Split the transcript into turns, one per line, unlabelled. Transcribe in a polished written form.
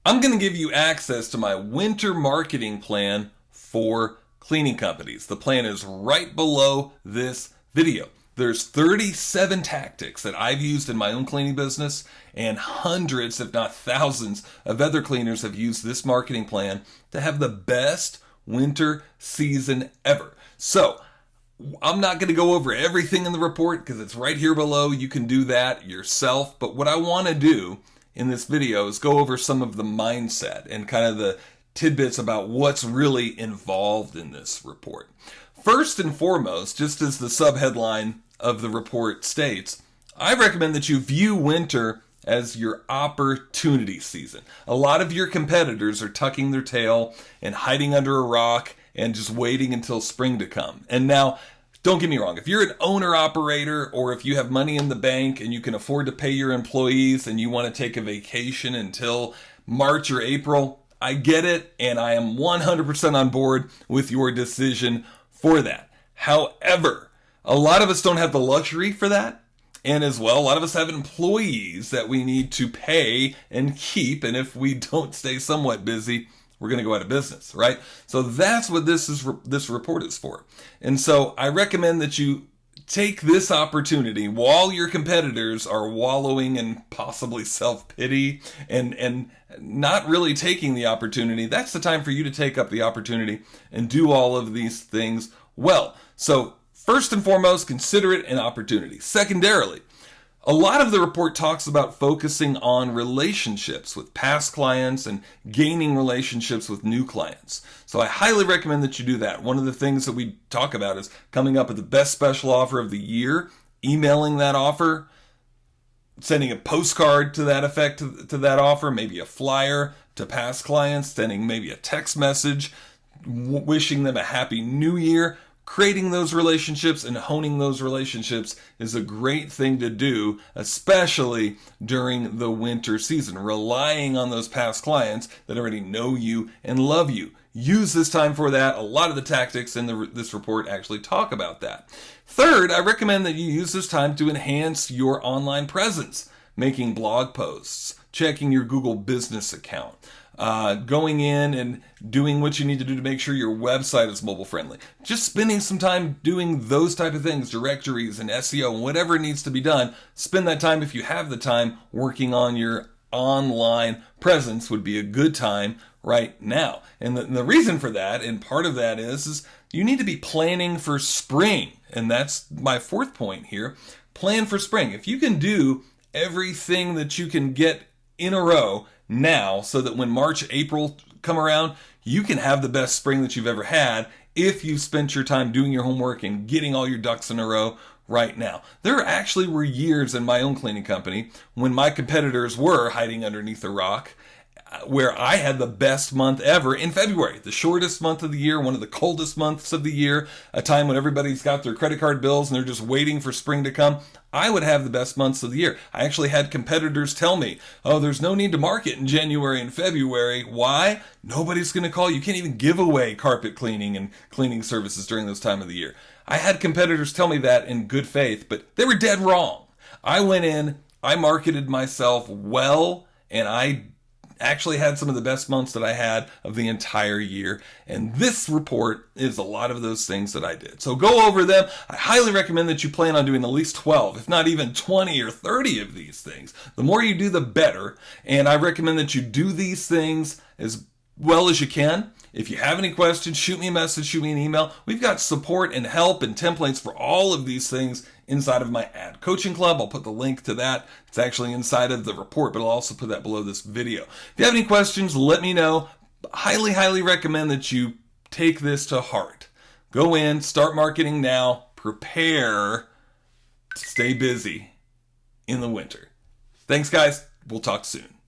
I'm going to give you access to my winter marketing plan for cleaning companies. The plan is right below this video. There's 37 tactics that I've used in my own cleaning business, and hundreds, if not thousands, of other cleaners have used this marketing plan to have the best winter season ever. So, I'm not going to go over everything in the report because it's right here below. You can do that yourself. But what I want to do in this video is go over some of the mindset and kind of the tidbits about what's really involved in this report. First and foremost, just as the subheadline of the report states, I recommend that you view winter as your opportunity season. A lot of your competitors are tucking their tail and hiding under a rock and just waiting until spring to come. And now, don't get me wrong, if you're an owner-operator or if you have money in the bank and you can afford to pay your employees and you want to take a vacation until March or April, I get it, and I am 100% on board with your decision for that. However, a lot of us don't have the luxury for that. And as well, a lot of us have employees that we need to pay and keep. And if we don't stay somewhat busy, we're going to go out of business, right? So that's what this report is for. And so I recommend that you take this opportunity while your competitors are wallowing in possibly self-pity and not really taking the opportunity. That's the time for you to take up the opportunity and do all of these things well. So first and foremost, consider it an opportunity. Secondarily, a lot of the report talks about focusing on relationships with past clients and gaining relationships with new clients. So I highly recommend that you do that. One of the things that we talk about is coming up with the best special offer of the year, emailing that offer, sending a postcard to that effect to that offer, maybe a flyer to past clients, sending maybe a text message, wishing them a happy new year. Creating those relationships and honing those relationships is a great thing to do, especially during the winter season. Relying on those past clients that already know you and love you. Use this time for that. A lot of the tactics in this report actually talk about that. Third, I recommend that you use this time to enhance your online presence, making blog posts, checking your Google business account, going in and doing what you need to do to make sure your website is mobile friendly. Just spending some time doing those type of things, directories and SEO and whatever needs to be done. Spend that time, if you have the time, working on your online presence would be a good time right now. And the reason for that, and part of that is you need to be planning for spring. And that's my fourth point here. Plan for spring. If you can do everything that you can get in a row now, so that when March, April come around, you can have the best spring that you've ever had if you've spent your time doing your homework and getting all your ducks in a row right now. There actually were years in my own cleaning company when my competitors were hiding underneath a rock, where I had the best month ever in February, the shortest month of the year, one of the coldest months of the year, a time when everybody's got their credit card bills and they're just waiting for spring to come. I would have the best months of the year. I actually had competitors tell me, oh, there's no need to market in January and February. Why? Nobody's going to call. You can't even give away carpet cleaning and cleaning services during this time of the year. I had competitors tell me that in good faith, but they were dead wrong. I went in, I marketed myself well, and I actually had some of the best months that I had of the entire year. And this report is a lot of those things that I did. So go over them. I highly recommend that you plan on doing at least 12, if not even 20 or 30 of these things. The more you do, the better. And I recommend that you do these things as well as you can. If you have any questions, shoot me a message, shoot me an email. We've got support and help and templates for all of these things inside of my ad coaching club. I'll put the link to that. It's actually inside of the report, but I'll also put that below this video. If you have any questions, let me know. Highly, highly recommend that you take this to heart. Go in, start marketing now, prepare to stay busy in the winter. Thanks, guys. We'll talk soon.